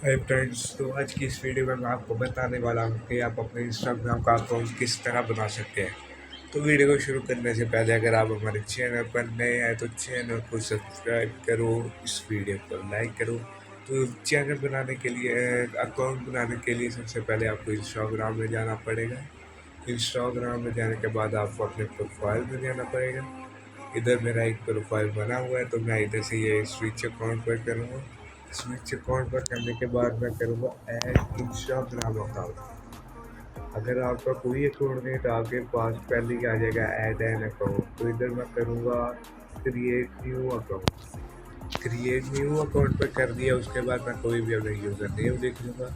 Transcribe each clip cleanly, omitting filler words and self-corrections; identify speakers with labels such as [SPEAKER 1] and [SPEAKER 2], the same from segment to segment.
[SPEAKER 1] Hi friends, तो आज की इस वीडियो में मैं आपको बताने वाला हूँ कि आप अपने इंस्टाग्राम का अकाउंट किस तरह बना सकते हैं। तो वीडियो को शुरू करने से पहले अगर आप हमारे चैनल पर नए हैं तो चैनल को सब्सक्राइब करो, इस वीडियो को लाइक करो। तो चैनल बनाने के लिए अकाउंट बनाने के लिए सबसे पहले आपको इंस्टाग्राम में जाना पड़ेगा। इंस्टाग्राम में जाने के बाद आपको अपने प्रोफाइल में जाना पड़ेगा। इधर मेरा एक प्रोफाइल बना हुआ है तो मैं इधर से ये स्विच अकाउंट पर करूँगा। स्विच अकाउंट पर करने के बाद मैं करूँगा ऐड इंस्टाग्राम अकाउंट। अगर आपका कोई अकाउंट नहीं तो आपके पास पहले ही आ जाएगा ऐड एन अकाउंट। तो इधर मैं करूँगा create new account. Create new account पर कर दिया, उसके बाद मैं कोई भी अपना यूज़र नेम लिख लूँगा।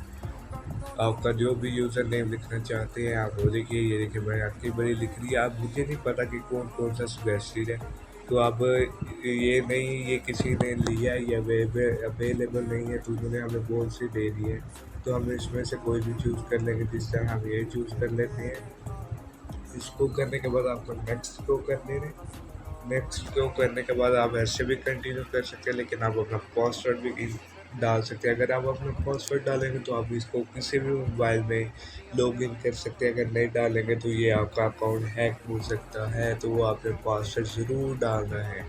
[SPEAKER 1] आपका जो भी यूज़र नेम लिखना चाहते हैं आप वो लिखिए। ये देखिए मैं आपकी बड़ी लिख रही है। आप मुझे नहीं पता कि कौन कौन सा सुगेस्टेड है, तो अब ये नहीं, ये किसी ने लिया है, ये अवेलेबल नहीं है तो उन्होंने हमें बोल से दे दी है। तो हम इसमें से कोई भी चूज़ कर लेंगे। जिस तरह हम ये चूज़ कर लेते हैं। इसको करने के बाद आपको नेक्स्ट को कर देना। नेक्स्ट को करने के बाद आप ऐसे भी कंटिन्यू कर सकते हैं, लेकिन आप अपना पासवर्ड भी डाल सकते हैं। अगर आप अपना पासवर्ड डालेंगे तो आप इसको किसी भी मोबाइल में लॉगिन कर सकते हैं। अगर नहीं डालेंगे तो ये आपका अकाउंट हैक हो सकता है, तो वो आपने पासवर्ड ज़रूर डालना है।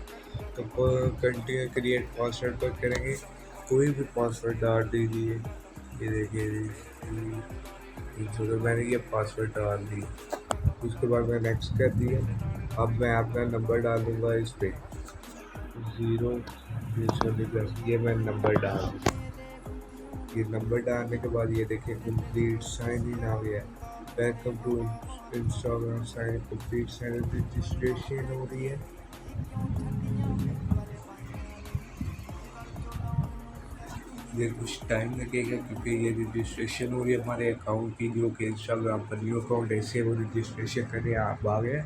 [SPEAKER 1] तो कंटिन्यू क्रिएट पासवर्ड पर करेंगे, कोई भी पासवर्ड डाल दीजिए। ये देखिए तो मैंने ये पासवर्ड डाल दी। उसके बाद मैं नेक्स्ट कर दिया। अब मैं अपना नंबर डाल दूँगा इस पर 0 ये मैं नंबर डाल दूँ। ये नंबर डालने के बाद ये देखिए कंप्लीट साइन इन आ गया। Welcome to Instagram sign complete sign in registration हो रही है। ये कुछ टाइम लगेगा क्योंकि ये रजिस्ट्रेशन हो रही है हमारे अकाउंट की, जो कि इंस्टाग्राम पर न्यू अकाउंट ऐसे वो रजिस्ट्रेशन करने आप आ गए।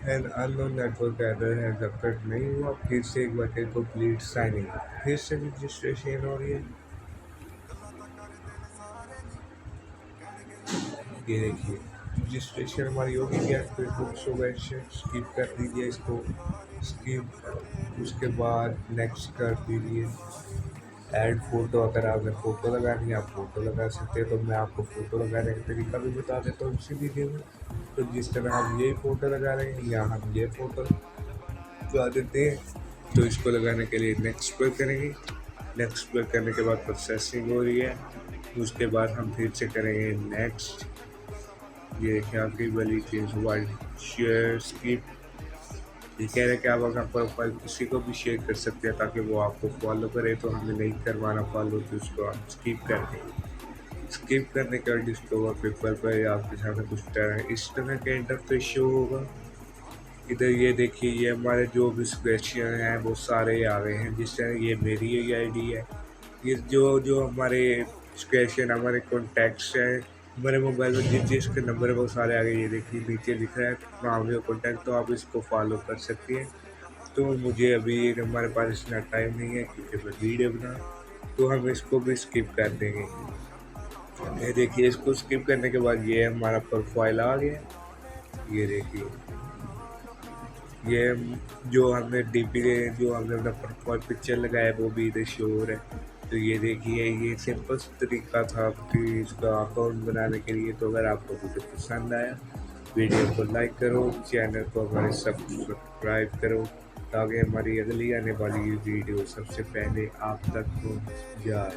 [SPEAKER 1] एंड अननोन नेटवर्क एरर है, जब तक नहीं हुआ फिर से एक बार कंप्लीट साइनिंग, फिर से रजिस्ट्रेशन हो रही है। ये देखिए रजिस्ट्रेशन हमारी होगी क्या, फिर बुक्स हो गए, स्किप कर दीजिए इसको, स्किप। उसके बाद नेक्स्ट कर दीजिए। ऐड फ़ोटो, अगर आपने फ़ोटो लगानी है आप फ़ोटो लगा सकते हैं। तो मैं आपको फ़ोटो लगाने का तरीका भी बता देता हूँ इसी वीडियो में। तो जिस तरह हम ये फ़ोटो लगा रहे हैं या हम ये फ़ोटो लगा देते हैं, तो इसको लगाने के लिए नेक्स्ट पर करेंगे। नेक्स्ट पर करने के बाद प्रोसेसिंग हो रही है। उसके बाद हम फिर से करेंगे नेक्स्ट। ये देखिए आपकी वाली चीज़ वाइट शेयर स्किप। ये कह रहे हैं कि आप अपना प्रोफाइल किसी को भी शेयर कर सकते हैं ताकि वो आपको फॉलो करे। तो हमें नहीं करवाना फॉलो, तो उसको आप स्किप कर दें। स्किप करने के बाद डिस्कवर पेपर पर आपके सामने कुछ तरह इस तरह का इंटरफेस शो होगा। इधर ये देखिए ये हमारे जो भी क्वेश्चन हैं वो सारे आ गए हैं। जिस तरह ये मेरी ही आईडी है। ये जो जो हमारे क्वेश्चन हमारे कॉन्टैक्ट्स हैं, हमारे मोबाइल में जिस जिसके नंबर है वो सारे आ गए। ये देखिए नीचे लिख रहा है फ्रॉम योर कॉन्टैक्ट, तो आप इसको फॉलो कर सकते हैं। तो मुझे अभी हमारे पास इतना टाइम नहीं है क्योंकि मैं वीडियो बना, तो हम इसको भी स्किप कर देंगे। ये देखिए इसको स्किप करने के बाद ये हमारा प्रोफाइल आ गया। ये देखिए ये जो हमने डीपी जो हमने अपना प्रोफाइल पिक्चर लगाया है वो भी इधर शो हो रहा है। तो ये देखिए ये सिंपल तरीका था कि इसका अकाउंट बनाने के लिए। तो अगर आपको वीडियो पसंद आया, वीडियो को लाइक करो, चैनल को हमारे सब्सक्राइब करो ताकि हमारी अगली आने वाली वीडियो सबसे पहले आप तक पहुंच जाए।